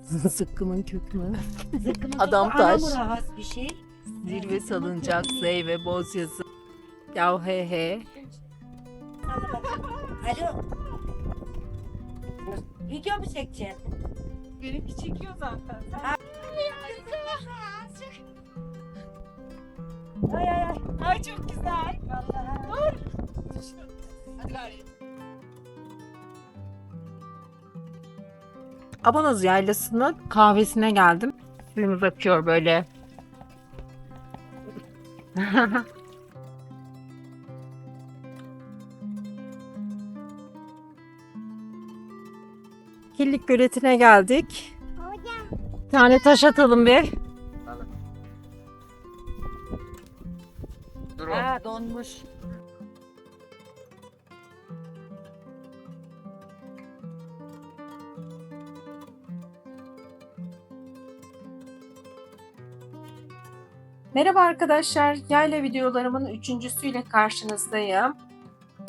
Zıkkımın kök mü? Zıkkımın Adam kökü taş. Anamur'a has bir şey. Zirve salıncak, zey ve boz yazı. Yav he he. Alo. Video mu çekeceksin? Benimki çekiyor zaten. Ay ay ay. Ay çok güzel. Vallahi. Hadi gari. Abanoz Yaylası'nın kahvesine geldim. Suyumuz akıyor böyle. Killik göletine geldik. Bir tane taş atalım bir. Ha donmuş. Merhaba arkadaşlar, yayla videolarımın üçüncüsüyle karşınızdayım.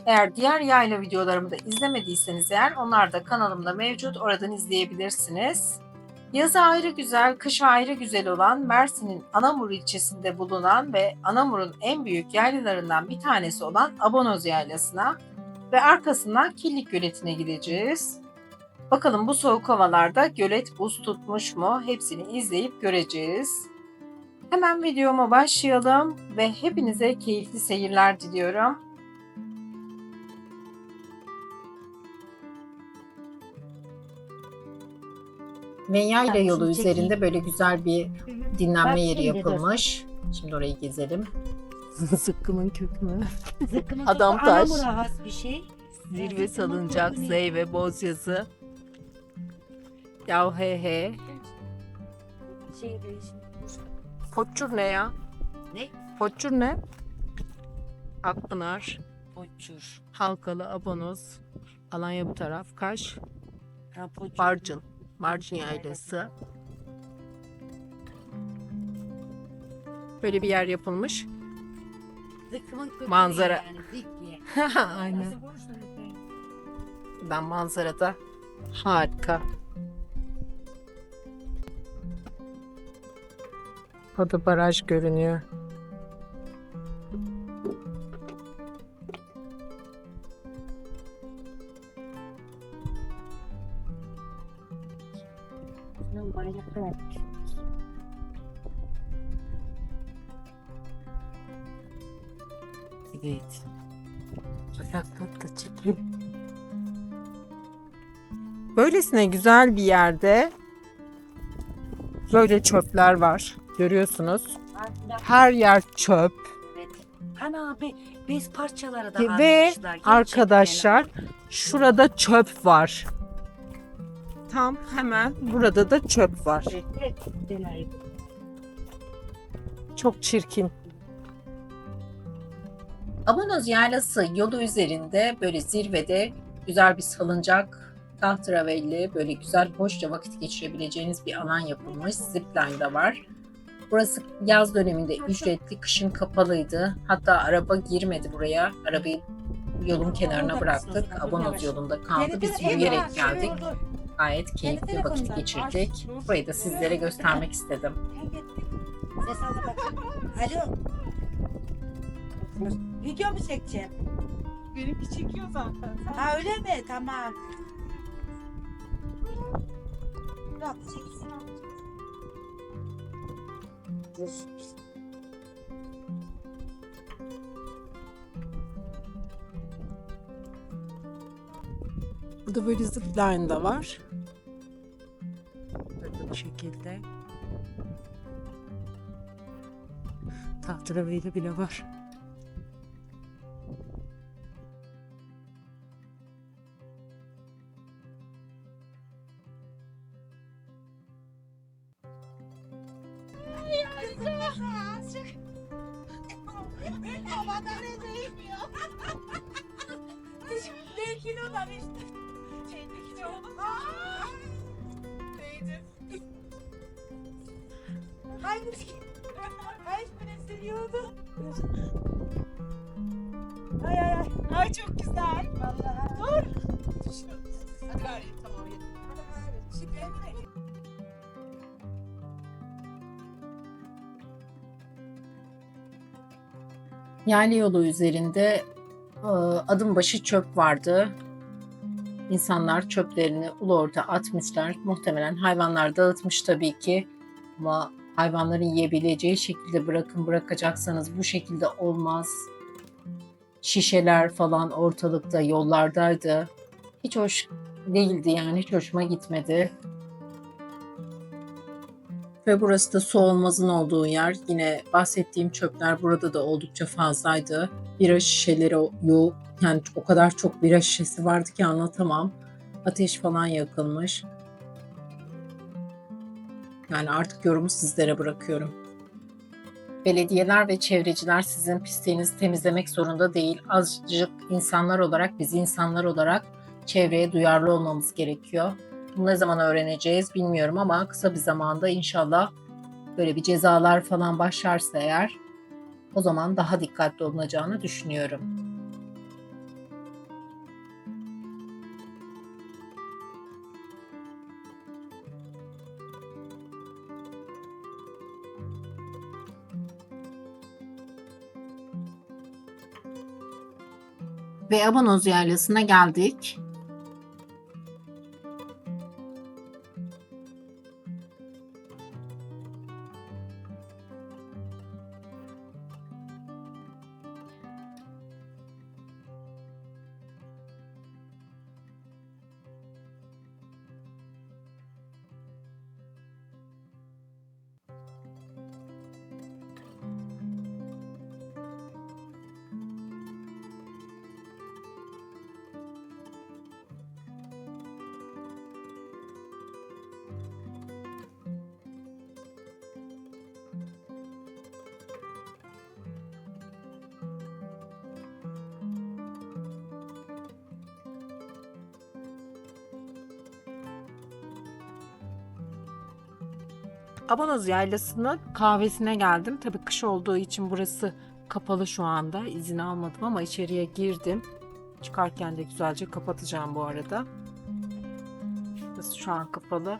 Eğer diğer yayla videolarımı da izlemediyseniz eğer onlar da kanalımda mevcut, oradan izleyebilirsiniz. Yazı ayrı güzel, kışı ayrı güzel olan Mersin'in Anamur ilçesinde bulunan ve Anamur'un en büyük yaylalarından bir tanesi olan Abanoz Yaylası'na ve arkasından Killik Göleti'ne gideceğiz. Bakalım bu soğuk havalarda gölet buz tutmuş mu? Hepsini izleyip göreceğiz. Hemen videoma başlayalım ve hepinize keyifli seyirler diliyorum. Ve yayla yolu üzerinde böyle güzel bir dinlenme Bak yeri şimdi yapılmış. Şimdi orayı gezelim. Zıkkımın kök mü? Zıkkımın Adam kökü taş. Anamur'a has bir şey. Zirve salıncak, zey ve boz yazı. Yav he he. Şey değişim. Poççur ne ya? Ne? Poççur ne? Akpınar, Poçur. Halkalı, Abanoz, Alanya bu taraf, Kaş, Ha poçur. Barcın. Barcın Yaylası. Böyle bir yer yapılmış. Zıkkımın kökü Manzara. yani zik diye. Aynen. Ben manzarada harika. O da baraj görünüyor. Evet. Uzaklık da çekeyim. Böylesine güzel bir yerde böyle çöpler var. Görüyorsunuz. Her yer çöp. Evet. Ana be, bez parçaları da Ve almışlar. Gerçekten. arkadaşlar şurada çöp var. Tam hemen burada da çöp var. Evet, evet. Çok çirkin. Abanoz Yaylası yolu üzerinde böyle zirvede güzel bir salıncak, tahterevalli, böyle güzel hoşça vakit geçirebileceğiniz bir alan yapılmış. Zipline de var. Burası yaz döneminde ücretli, kışın kapalıydı. Hatta araba girmedi buraya. Arabayı yolun kenarına bıraktık. Abanoz yolunda kaldı. Biz yürüyerek geldik. Gayet keyifli vakit geçirdik. Burayı da sizlere göstermek istedim. Ses al bakalım. Alo. Video mu çekeceksin? Benimki çekiyor zaten. Ha öyle mi? Tamam. Bırak çeksin. Dur. Burada böyle zipline de var. Böyle bu şekilde. Tahterevalli bile var. Ne kilolar işte. Şeydeki ne oldu? Neydi? Hangisi? Hiçbirisi yiyordu. Ay ay ay. Ay çok güzel. Vallahi. Dur. Hadi gari tamam yedim. Şimdi Yayla yolu üzerinde adım başı çöp vardı. İnsanlar çöplerini ulu orta atmışlar. Muhtemelen hayvanlar dağıtmış tabii ki. Ama hayvanların yiyebileceği şekilde bırakacaksanız bu şekilde olmaz. Şişeler falan ortalıkta, yollardaydı. Hiç hoş değildi yani, hiç hoşuma gitmedi. Ve burası da su olmazın olduğu yer. Yine bahsettiğim çöpler burada da oldukça fazlaydı. Bira şişeleri yok. Yani o kadar çok bira şişesi vardı ki anlatamam. Ateş falan yakılmış. Yani artık yorumu sizlere bırakıyorum. Belediyeler ve çevreciler sizin pisliğinizi temizlemek zorunda değil. Azıcık insanlar olarak, biz insanlar olarak çevreye duyarlı olmamız gerekiyor. Bunu ne zaman öğreneceğiz bilmiyorum ama kısa bir zamanda inşallah böyle bir cezalar falan başlarsa eğer o zaman daha dikkatli olunacağını düşünüyorum. Ve Abanoz Yaylası'na geldik. Abanoz Yaylası'nın kahvesine geldim. Tabii kış olduğu için burası kapalı şu anda. İzin almadım ama içeriye girdim. Çıkarken de güzelce kapatacağım bu arada. Burası şu an kapalı.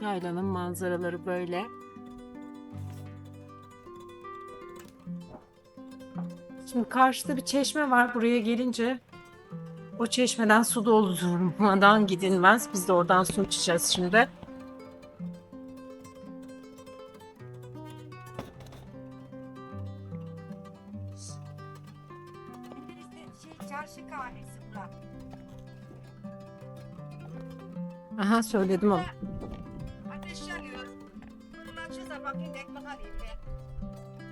Yaylanın manzaraları böyle. Şimdi karşıda bir çeşme var. Buraya gelince o çeşmeden su doldurmadan gidilmez. Biz de oradan su içeceğiz şimdi. Çarşı kahvesi bura. Aha, söyledim onu. Ateş yanıyor. Bunu açıyorsa bakayım ekmek alayım ben.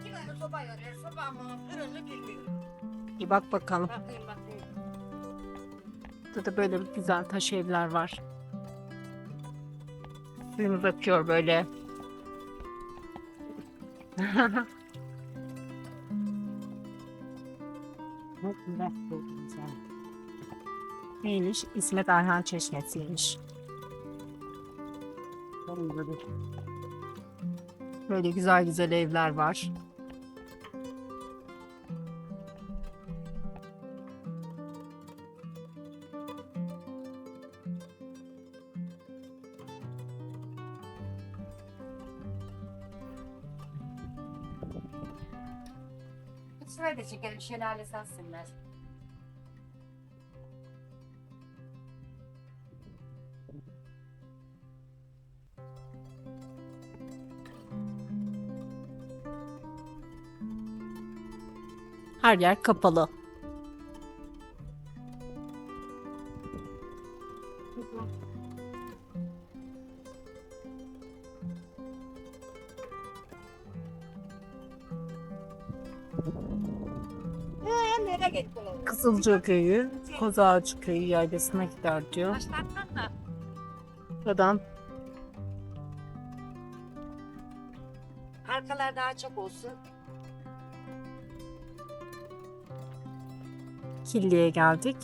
İki tane soba yanıyor. Soba mı? Fırını bilmiyorum. Bir bak bakalım. Bakayım bakayım. Burada da böyle bir güzel taş evler var. Suyumuz akıyor böyle. Neymiş? İsmet Ayhan Çeşmesi'ymiş. Böyle güzel güzel evler var. Şuraya da çekelim. Şelale sensinler. Her yer kapalı. Nereye gitti? Kızılca Köyü, Kozağacı Köyü yaylasına gider diyor. Başlattan mı? Buradan Arkalar daha çok olsun. Killi'ye geldik.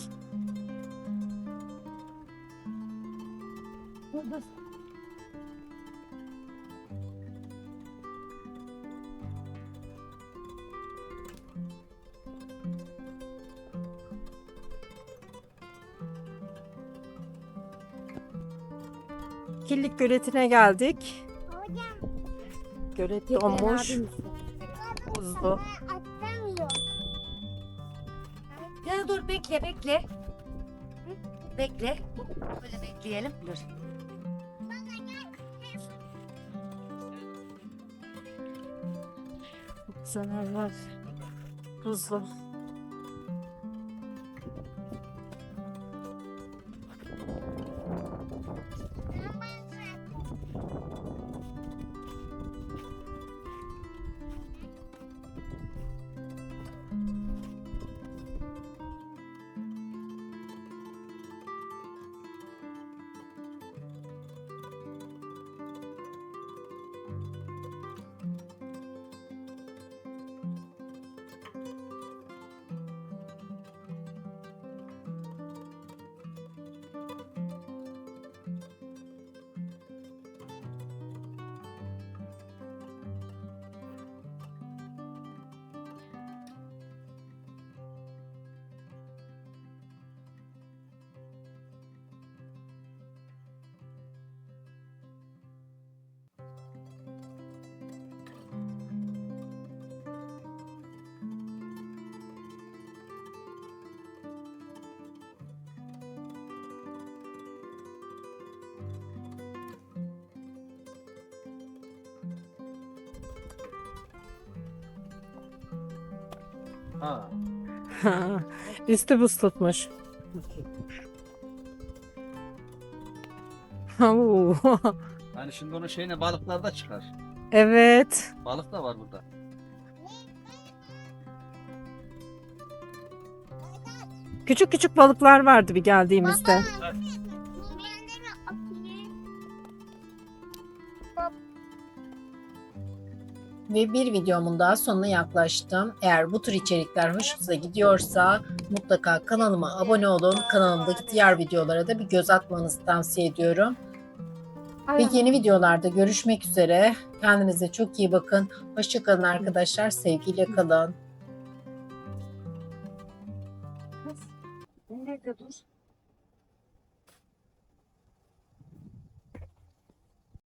Killik Göleti'ne geldik. Gölet Tekrar donmuş. abim. Buzlu. Ya dur bekle bekle. Bekle. Böyle bekleyelim. Dur. Zararlar. Buzlu. Ha. Üstü buz tutmuş. Oo. Yani şimdi onun şeyine balıklar da çıkar. Evet. Balık da var burada. Küçük küçük balıklar vardı bir geldiğimizde. Ve bir videomun daha sonuna yaklaştım. Eğer bu tür içerikler hoşunuza gidiyorsa mutlaka kanalıma abone olun. Kanalımdaki diğer videolara da bir göz atmanızı tavsiye ediyorum. Ve yeni videolarda görüşmek üzere. Kendinize çok iyi bakın. Hoşça kalın arkadaşlar. Sevgiyle kalın. Nerede dur?